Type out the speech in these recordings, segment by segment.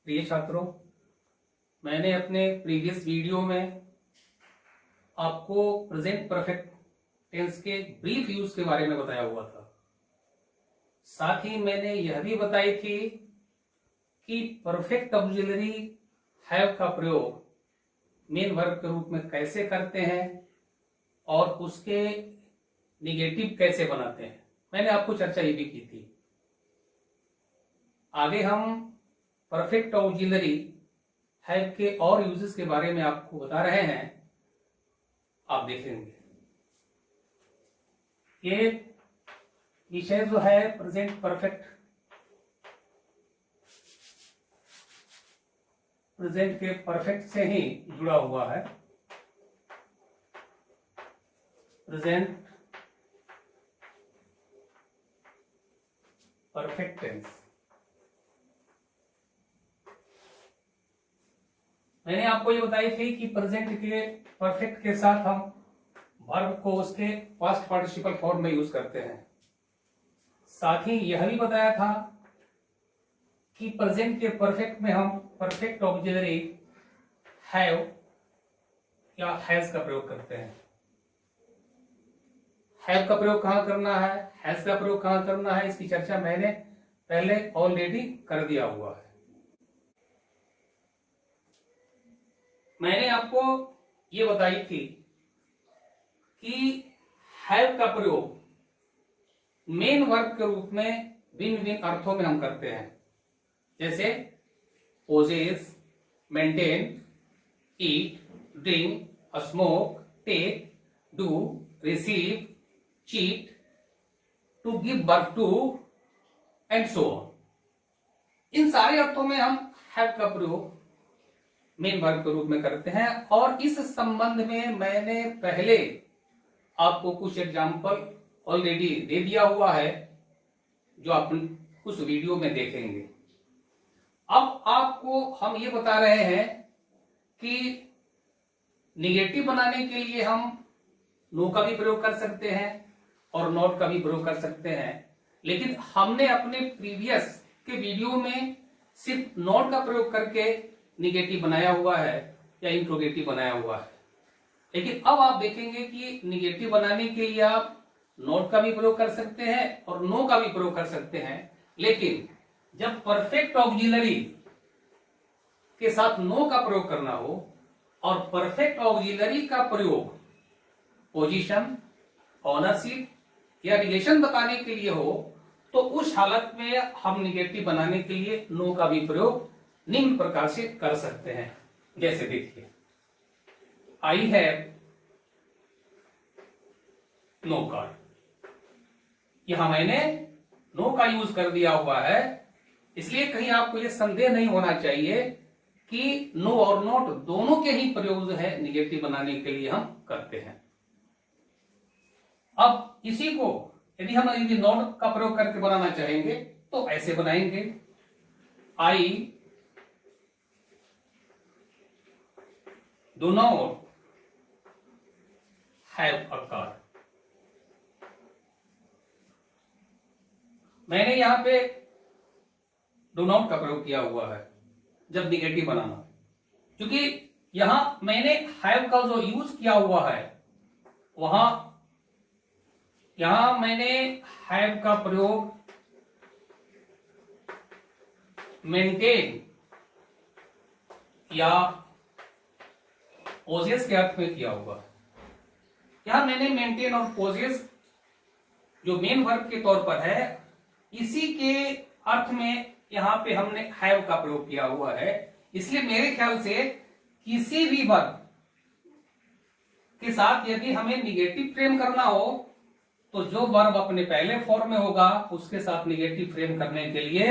प्रिय छात्रों, मैंने अपने प्रीवियस वीडियो में आपको प्रेजेंट परफेक्ट टेंस के ब्रीफ यूज के बारे में बताया हुआ था। साथ ही मैंने यह भी बताई थी कि परफेक्ट ऑक्सिलरी हैव का प्रयोग मेन वर्ब के रूप में कैसे करते हैं और उसके निगेटिव कैसे बनाते हैं। मैंने आपको चर्चा ये भी की थी। आगे हम परफेक्ट ऑक्सिलरी हैव के और यूजेस के बारे में आपको बता रहे हैं, आप देखेंगे। ये विषय जो है प्रेजेंट परफेक्ट, प्रेजेंट के परफेक्ट से ही जुड़ा हुआ है। Present perfect tense. मैंने आपको ये बताई थी कि प्रेजेंट के परफेक्ट के साथ हम वर्ब को उसके पास्ट पार्टिसिपल फॉर्म में यूज करते हैं। साथ ही यह भी बताया था कि प्रेजेंट के परफेक्ट में हम परफेक्ट ऑक्सिलरी हैव या हैज का प्रयोग करते हैं। हैव का प्रयोग कहां करना है, हैज का प्रयोग कहां करना है, इसकी चर्चा मैंने पहले ऑलरेडी कर दिया हुआ है। मैंने आपको ये बताई थी कि हैव का प्रयोग मेन वर्ब के रूप में भिन्न भिन्न अर्थों में हम करते हैं, जैसे possess, maintain, eat, drink, smoke, take, do, receive, cheat, to give birth to and so on. इन सारे अर्थों में हम हैव का प्रयोग मेन वर्ब के रूप में करते हैं। और इस संबंध में मैंने पहले आपको कुछ एग्जाम्पल ऑलरेडी दे दिया हुआ है, जो आप उस वीडियो में देखेंगे। अब आपको हम ये बता रहे हैं कि निगेटिव बनाने के लिए हम नो का भी प्रयोग कर सकते हैं और नॉट का भी प्रयोग कर सकते हैं, लेकिन हमने अपने प्रीवियस के वीडियो में सिर्फ नॉट का प्रयोग करके निगेटिव बनाया हुआ है या इंट्रोगेटिव बनाया हुआ है। लेकिन अब आप देखेंगे कि निगेटिव बनाने के लिए आप नॉट का भी प्रयोग कर सकते हैं और नो का भी प्रयोग कर सकते हैं, लेकिन जब परफेक्ट ऑक्सिलरी के साथ नो का प्रयोग करना हो और परफेक्ट ऑक्सिलरी का प्रयोग पोजीशन, ऑनरशिप या रिलेशन बताने के लिए हो, तो उस हालत में हम निगेटिव बनाने के लिए नो का भी प्रयोग निम्न प्रकार से कर सकते हैं। जैसे देखिए, आई हैव नो कार्ड। यहां मैंने नो का यूज कर दिया हुआ है, इसलिए कहीं आपको यह संदेह नहीं होना चाहिए कि नो और नॉट दोनों के ही प्रयोग जो है निगेटिव बनाने के लिए हम करते हैं। अब इसी को यदि नॉट का प्रयोग करके बनाना चाहेंगे तो ऐसे बनाएंगे, I do not have a car. मैंने यहां पे डू नॉट का प्रयोग किया हुआ है जब निगेटिव बनाना, क्योंकि यहां मैंने हैव का जो यूज किया हुआ है यहां मैंने हैव का प्रयोग मेंटेन या पोजेस के अर्थ में किया हुआ है। यहां मैंने मेंटेन और पोजेस जो मेन वर्ब के तौर पर है, इसी के अर्थ में यहां पे हमने हैव का प्रयोग किया हुआ है। इसलिए मेरे ख्याल से किसी भी वर्ब के साथ यदि हमें निगेटिव फ्रेम करना हो तो जो वर्ब अपने पहले फॉर्म में होगा उसके साथ निगेटिव फ्रेम करने के लिए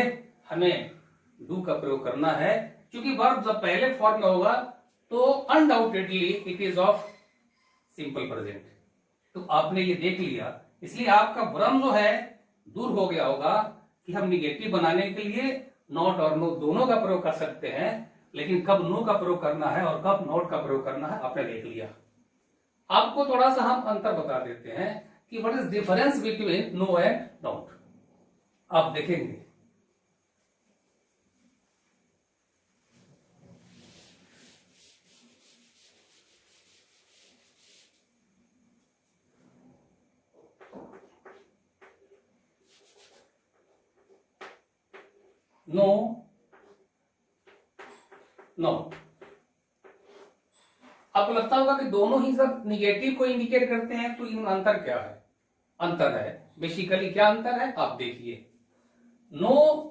हमें डू का प्रयोग करना है, क्योंकि वर्ब जब पहले फॉर्म में होगा तो undoubtedly it is of simple present. तो आपने ये देख लिया, इसलिए आपका भ्रम जो है दूर हो गया होगा कि हम निगेटिव बनाने के लिए नॉट और नो दोनों का प्रयोग कर सकते हैं, लेकिन कब नो का प्रयोग करना है और कब नॉट का प्रयोग करना है आपने देख लिया। आपको थोड़ा सा हम अंतर बता देते हैं कि what is difference between no and not. आप देखेंगे नो, नो। आपको लगता होगा कि दोनों ही जब निगेटिव को इंडिकेट करते हैं तो इनमें अंतर क्या है? अंतर है बेसिकली, क्या अंतर है आप देखिए। नो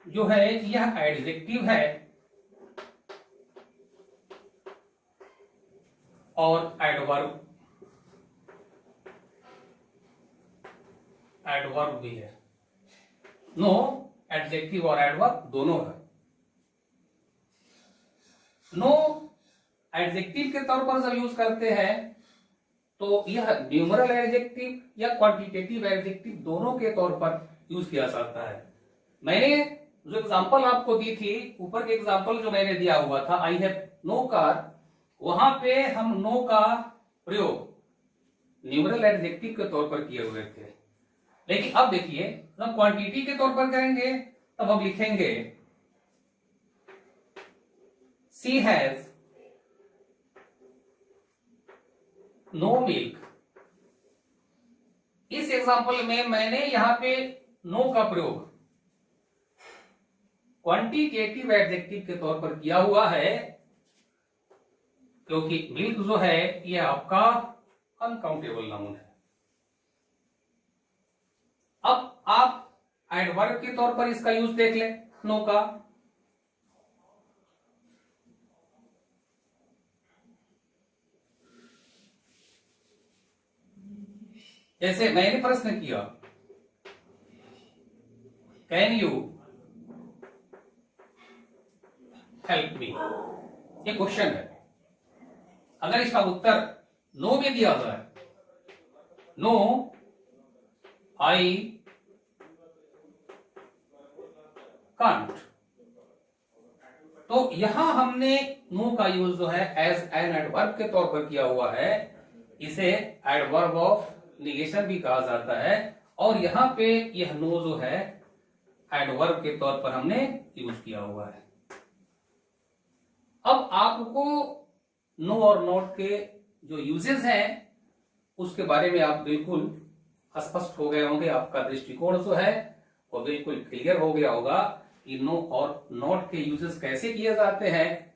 जो है यह एडजेक्टिव है और एडवर्ब भी है। नो एडजेक्टिव और एडवर्ब दोनों है। नो एडजेक्टिव के तौर पर जब यूज करते हैं तो यह न्यूमरल एडजेक्टिव या क्वांटिटेटिव एडजेक्टिव दोनों के तौर पर यूज किया जाता है। मैंने जो एग्जांपल आपको दी थी, ऊपर के एग्जांपल जो मैंने दिया हुआ था, आई हैव नो कार, वहां पे हम नो का प्रयोग न्यूमरल एडजेक्टिव के तौर पर किए हुए थे। लेकिन अब देखिए जब क्वांटिटी के तौर पर करेंगे तब हम लिखेंगे शी हैज नो मिल्क। इस एग्जांपल में मैंने यहां पे नो का प्रयोग क्वांटिटेटिव एडजेक्टिव के तौर पर किया हुआ है, क्योंकि मिल्क जो है यह आपका अनकाउंटेबल नाउन है। अब आप एडवर्ब के तौर पर इसका यूज देख लें नो का। जैसे मैंने प्रश्न किया कैन यू हेल्प मी, ये क्वेश्चन है। अगर इसका उत्तर नो में दिया हुआ है, नो आई कांट, तो यहां हमने नो का यूज जो है एज एन एडवर्ब के तौर पर किया हुआ है। इसे एडवर्ब ऑफ निगेशन भी कहा जाता है, और यहां पे यह नो जो है एडवर्ब के तौर पर हमने यूज किया हुआ है। अब आपको नो और नॉट के जो यूजेस हैं उसके बारे में आप बिल्कुल स्पष्ट हो गए होंगे। आपका दृष्टिकोण जो है वो बिल्कुल क्लियर हो गया होगा कि नो और नॉट के यूजेस कैसे किए जाते हैं।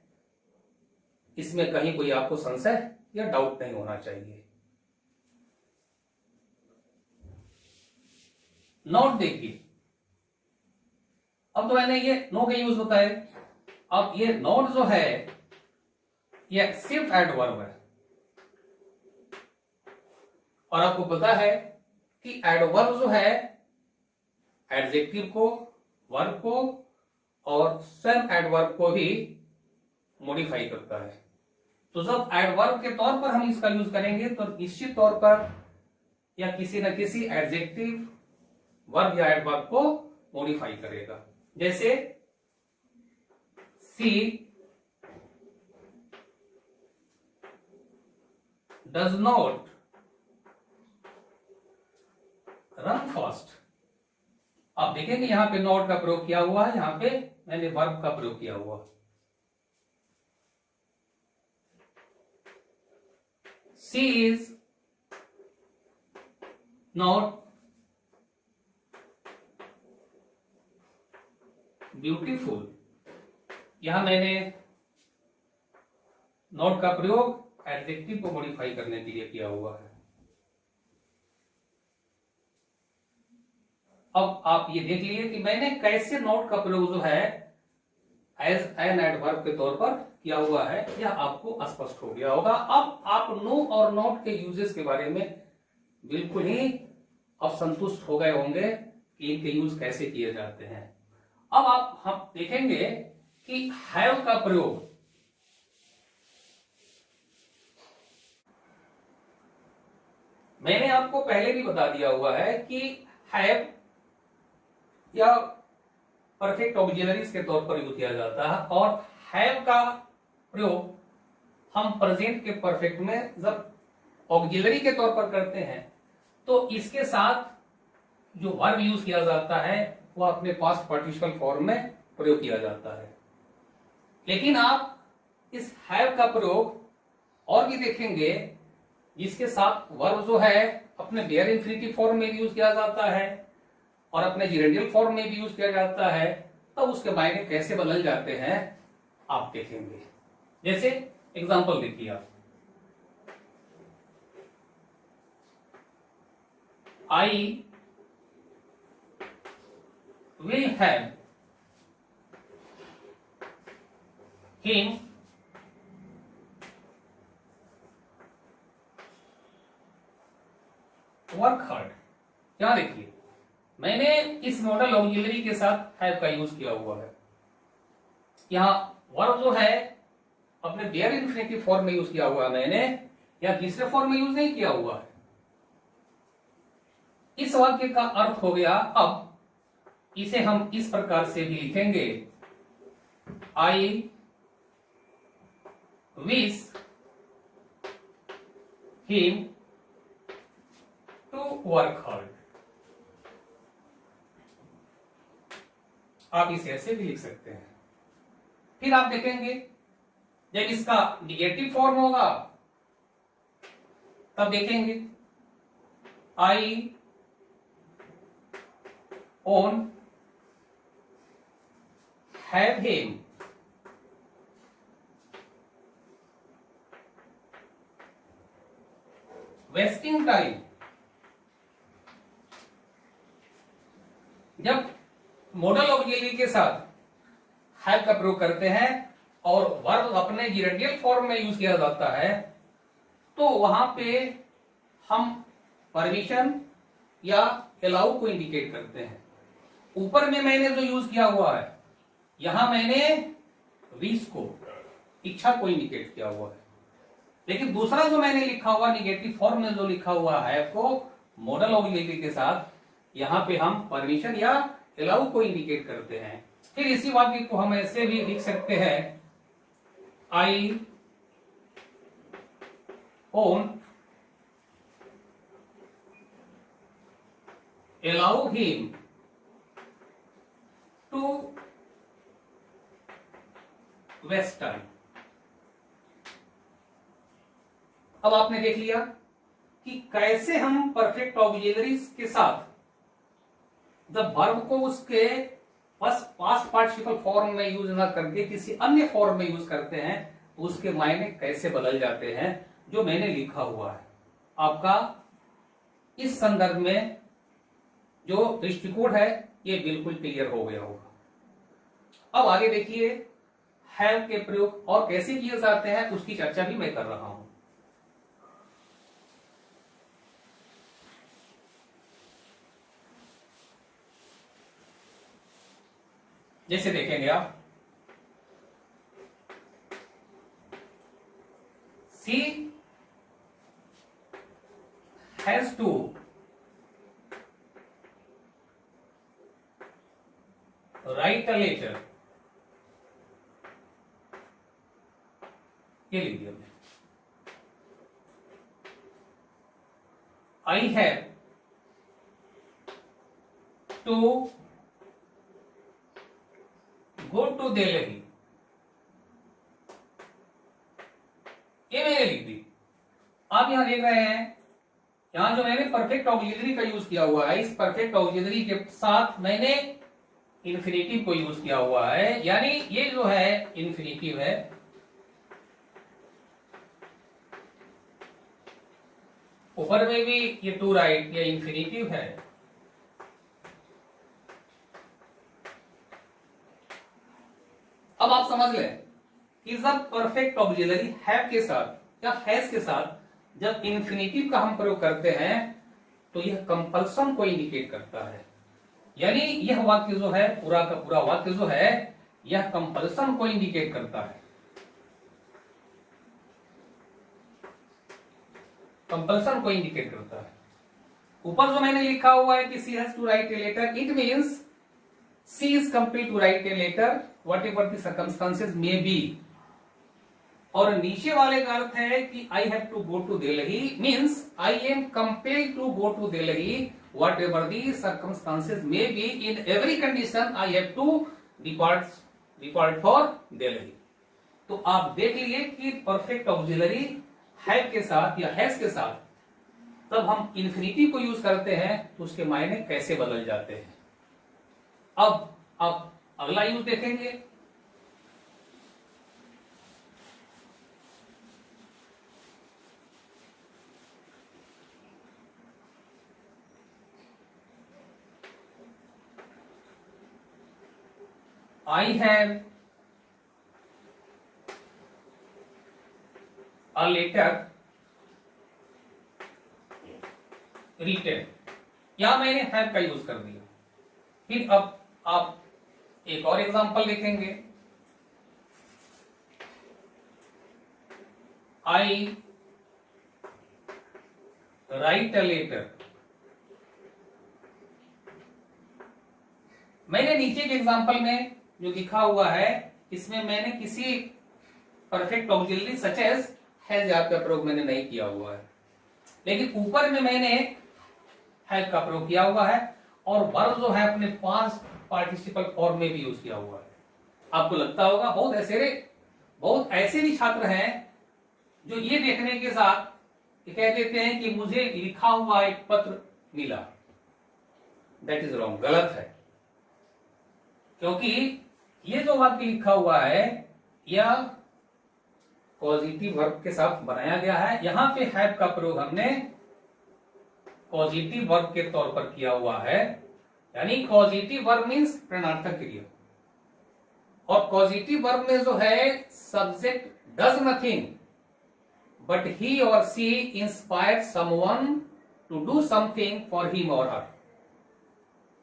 इसमें कहीं कोई आपको संशय या डाउट नहीं होना चाहिए। नॉट देखिए, अब तो मैंने ये नो के यूज होता है। अब ये नॉट जो है यह सिर्फ एडवर्ब है, और आपको पता है कि एडवर्ब जो है एडजेक्टिव को, वर्ब को और स्वयं एडवर्ब को भी मॉडिफाई करता है। तो जब एडवर्ब के तौर पर हम इसका यूज करेंगे तो निश्चित तौर पर या किसी न किसी एडजेक्टिव, वर्ब या एडवर्ब को मॉडिफाई करेगा। जैसे सी डज नॉट रन फास्ट। आप देखेंगे यहां पे नॉट का प्रयोग किया हुआ है, यहां पे मैंने वर्ब का प्रयोग किया हुआ। सी इज नॉट ब्यूटीफुल, यहां मैंने नॉट का प्रयोग एडजेक्टिव को मॉडिफाई करने के लिए किया हुआ है। अब आप ये देख लीजिए कि मैंने कैसे नॉट का प्रयोग जो है एज एन एडवर्ब के तौर पर किया हुआ है, यह आपको स्पष्ट हो गया होगा। अब आप नो और नॉट के यूजेस के बारे में बिल्कुल ही अब संतुष्ट हो गए होंगे कि इनके यूज कैसे किए जाते हैं। अब हम देखेंगे कि हैव का प्रयोग मैंने आपको पहले भी बता दिया हुआ है कि हैव या परफेक्ट ऑक्सिलरीज के तौर पर यूज किया जाता है, और हैव का प्रयोग हम प्रेजेंट के परफेक्ट में जब ऑक्सिलरी के तौर पर करते हैं तो इसके साथ जो वर्ब यूज किया जाता है वो अपने पास्ट पार्टिसिपल फॉर्म में प्रयोग किया जाता है। लेकिन आप इस हैव का प्रयोग और भी देखेंगे जिसके साथ वर्ब जो है अपने बेयर इंफिनिटिव फॉर्म में यूज किया जाता है, और अपने जिरेंडियल फॉर्म में भी यूज किया जाता है, तब उसके मायने कैसे बदल जाते हैं आप देखेंगे। जैसे एग्जांपल देखिए आप, I will have him work hard. यहां देखिए मैंने इस मॉडल ऑक्सिलरी के साथ हैव का यूज किया हुआ है। यहां वर्ब जो है अपने बेयर इन्फिनेटिव फॉर्म में यूज किया हुआ है मैंने, या तीसरे फॉर्म में यूज नहीं किया हुआ है। इस वाक्य का अर्थ हो गया, अब इसे हम इस प्रकार से भी लिखेंगे, I wish him to work hard. आप इसे ऐसे भी लिख सकते हैं। फिर आप देखेंगे जब इसका निगेटिव फॉर्म होगा तब देखेंगे, I won't have him wasting time. जब मॉडल ऑक्सिलरी के साथ हैव का प्रयोग करते हैं और वर्ब अपने जिरेंडियल फॉर्म में यूज किया जाता है, तो वहां पे हम परमिशन या अलाउ को इंडिकेट करते हैं। ऊपर में मैंने जो यूज किया हुआ है, यहां मैंने विश को, इच्छा को इंडिकेट किया हुआ है। लेकिन दूसरा जो मैंने लिखा हुआ निगेटिव फॉर्म में जो लिखा हुआ है को मॉडल ऑक्सिलरी के साथ, यहां पे हम परमिशन या अलाउ को इंडिकेट करते हैं। फिर इसी वाक्य को हम ऐसे भी लिख सकते हैं, I won't allow him to waste time. अब आपने देख लिया कि कैसे हम परफेक्ट ऑक्सिलरीज के साथ जब वर्ब को उसके पास्ट पार्टिसिपल फॉर्म में यूज ना करके किसी अन्य फॉर्म में यूज करते हैं, तो उसके मायने कैसे बदल जाते हैं, जो मैंने लिखा हुआ है। आपका इस संदर्भ में जो दृष्टिकोण है ये बिल्कुल क्लियर हो गया होगा। अब आगे देखिए हैव के प्रयोग और कैसे किए जाते हैं उसकी चर्चा भी मैं कर रहा हूं। जैसे देखेंगे आप, she has to write a letter. ये लिख दिया हमने। I have to go to Delhi. ये मैंने लिख दी। आप यहां देख रहे हैं, यहां जो मैंने परफेक्ट ऑक्सिलरी का यूज किया हुआ है, इस परफेक्ट ऑक्सिलरी के साथ मैंने इन्फिनेटिव को यूज किया हुआ है, यानी ये जो है इन्फिनेटिव है। ऊपर में भी ये टू राइट, ये इन्फिनेटिव है। अब आप समझ लें कि जब परफेक्ट ऑक्सिलरी हैव के साथ या हैज के साथ जब इन्फिनेटिव का हम प्रयोग करते हैं, तो यह कंपल्सन को इंडिकेट करता है। यानी यह वाक्य जो है, पूरा का पूरा वाक्य जो है, यह कंपल्सन को इंडिकेट करता है। कंपल्सन को इंडिकेट करता है। ऊपर जो मैंने लिखा हुआ है कि she has to write a letter, it means she is compelled to write a letter whatever the circumstances may be. और नीचे वाले का अर्थ है कि I have to go to Delhi, means I am compelled to go to Delhi whatever the circumstances may be, in every condition I have to depart for Delhi. तो आप देख लीजिए कि परफेक्ट ऑक्सिलरी हैव के साथ या हैज के साथ जब हम इन्फिनिटिव को यूज करते हैं तो उसके मायने कैसे बदल जाते हैं। अब अगला यूज देखेंगे। I have a letter written, या मैंने हैव का यूज कर दिया। फिर अब आप एक और एग्जांपल देखेंगे। I write a letter, मैंने नीचे के एग्जांपल में जो लिखा हुआ है इसमें मैंने किसी perfect auxiliary such as has का प्रयोग मैंने नहीं किया हुआ है, लेकिन ऊपर में मैंने हैव का प्रयोग किया हुआ है और वर्ब जो है अपने पास्ट पार्टिसिपल फॉर्म में भी यूज किया हुआ है। आपको लगता होगा बहुत ऐसे भी छात्र हैं जो ये देखने के साथ कह देते हैं कि मुझे लिखा हुआ एक पत्र मिला। दैट इज रॉन्ग, गलत है, क्योंकि ये जो वाक्य लिखा हुआ है यह पॉजिटिव वर्ब के साथ बनाया गया है। यहां पे हैव का प्रयोग हमने पॉजिटिव वर्ब के तौर पर किया हुआ है, यानी पॉजिटिव वर्ब मींस प्रणर्थक क्रिया, और पॉजिटिव वर्ब में जो है subject does nothing but he or she inspire someone to do something for him or her.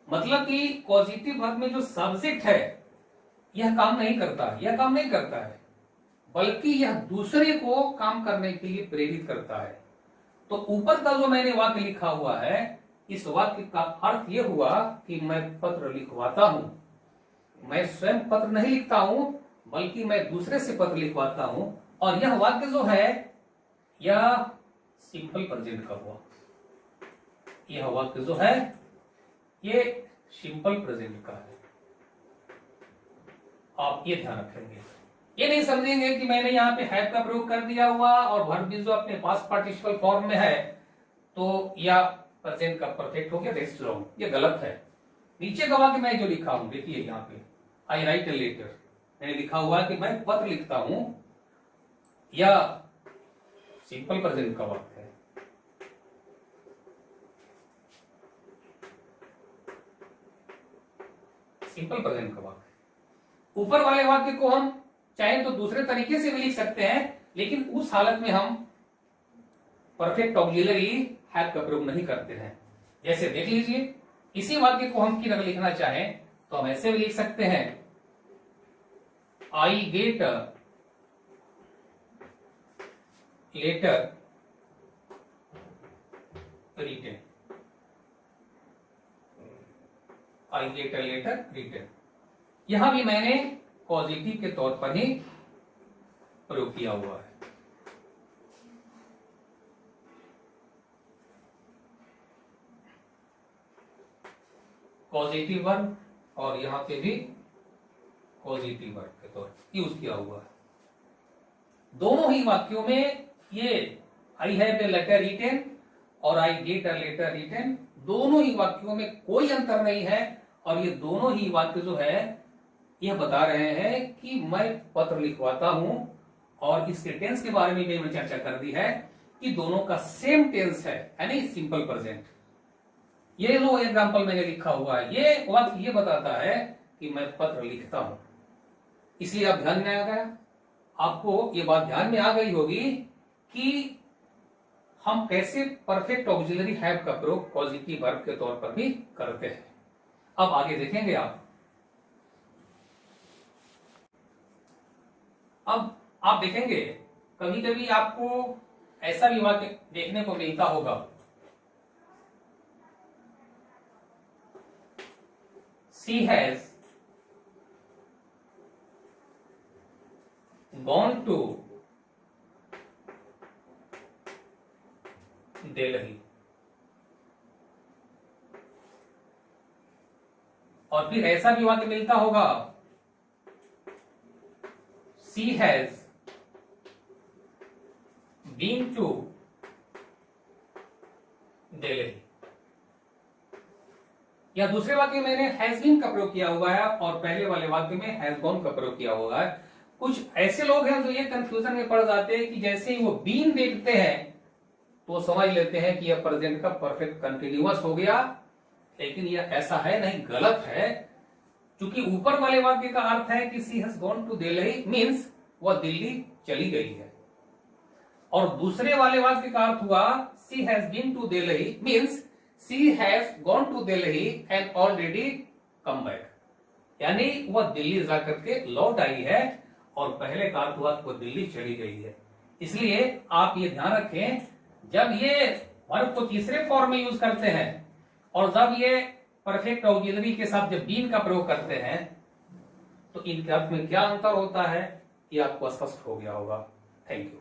मतलब कि पॉजिटिव वर्ब में जो सब्जेक्ट है यह काम नहीं करता है, बल्कि यह दूसरे को काम करने के लिए प्रेरित करता है। तो ऊपर का जो मैंने वाक्य लिखा हुआ है, इस वाक्य का अर्थ यह हुआ कि मैं पत्र लिखवाता हूं। मैं स्वयं पत्र नहीं लिखता हूं, बल्कि मैं दूसरे से पत्र लिखवाता हूं। और यह वाक्य जो है यह सिंपल प्रेजेंट का हुआ। यह वाक्य जो है ये सिंपल प्रेजेंट का है। आप ये ध्यान रखेंगे, ये नहीं समझेंगे कि मैंने यहाँ पे हैव का प्रयोग कर दिया हुआ और वर्ब भी जो अपने पास्ट पार्टिसिपल फॉर्म में है तो या प्रेजेंट का परफेक्ट हो गया, दैट्स रॉन्ग, ये गलत है। नीचे का वाक्य मैं जो लिखा हूं, देखिए यहाँ पे आई राइट अ लेटर, मैंने लिखा हुआ है कि मैं पत्र लिखता हूं, या सिंपल प्रेजेंट का वाक्य है। सिंपल प्रेजेंट का वाक्य। ऊपर वाले वाक्य को हम चाहे तो दूसरे तरीके से भी लिख सकते हैं, लेकिन उस हालत में हम परफेक्ट ऑक्सिलरी हैव का प्रयोग नहीं करते हैं। जैसे देख लीजिए, इसी वाक्य को हम किधर लिखना चाहें तो हम ऐसे भी लिख सकते हैं, I get a letter written, I get a letter written. यहां भी मैंने पॉजिटिव के तौर पर ही प्रयोग किया हुआ है। पॉजिटिव वर्ब और यहां पे भी पॉजिटिव वर्ब के तौर पर यूज किया हुआ है। दोनों ही वाक्यों में ये I have a letter written or I get a letter written, दोनों ही वाक्यों में कोई अंतर नहीं है। और ये दोनों ही वाक्य जो है यह बता रहे हैं कि मैं पत्र लिखवाता हूं, और इसके टेंस के बारे में भी मैंने चर्चा कर दी है कि दोनों का सेम टेंस है, यानी सिंपल प्रेजेंट। ये जो एग्जांपल मैंने लिखा हुआ है ये वाक्य ये बताता है कि मैं पत्र लिखता हूं। इसलिए आप ध्यान में आ गया, आपको ये बात ध्यान में आ गई होगी कि हम कैसे परफेक्ट ऑक्सिलरी हैव का प्रयोग पॉजिटिव वर्ब के तौर पर भी करते हैं। अब आगे देखेंगे आप। अब आप देखेंगे कभी कभी आपको ऐसा भी वाक्य देखने को मिलता होगा, she has gone to Delhi, और फिर ऐसा भी वाक्य मिलता होगा, she has been to Delhi. या दूसरे वाक्य में मैंने हैज बीन का प्रयोग किया हुआ है और पहले वाले वाक्य में हैज गॉन का प्रयोग किया हुआ है। कुछ ऐसे लोग हैं जो ये कंफ्यूजन में पड़ जाते हैं कि जैसे ही वो बीन देखते हैं तो समझ लेते हैं कि यह प्रेजेंट का परफेक्ट कंटिन्यूअस हो गया, लेकिन यह ऐसा है नहीं, गलत है। क्योंकि ऊपर वाले वाक्य का अर्थ है कि she has gone to Delhi, means वह दिल्ली चली गई है, और दूसरे वाले वाक्य का अर्थ हुआ she has been to Delhi, means she has gone to Delhi and already come back, यानी वह दिल्ली जाकर के लौट आई है, और पहले का अर्थ हुआ वह दिल्ली चली गई है। इसलिए आप ये ध्यान रखें, जब ये वर्ब को तीसरे फॉर्म में यूज करते हैं और जब ये परफेक्ट ऑक्सिलरी के साथ जब बीन का प्रयोग करते हैं तो इनके अर्थ में क्या अंतर होता है ये आपको स्पष्ट हो गया होगा। Thank you.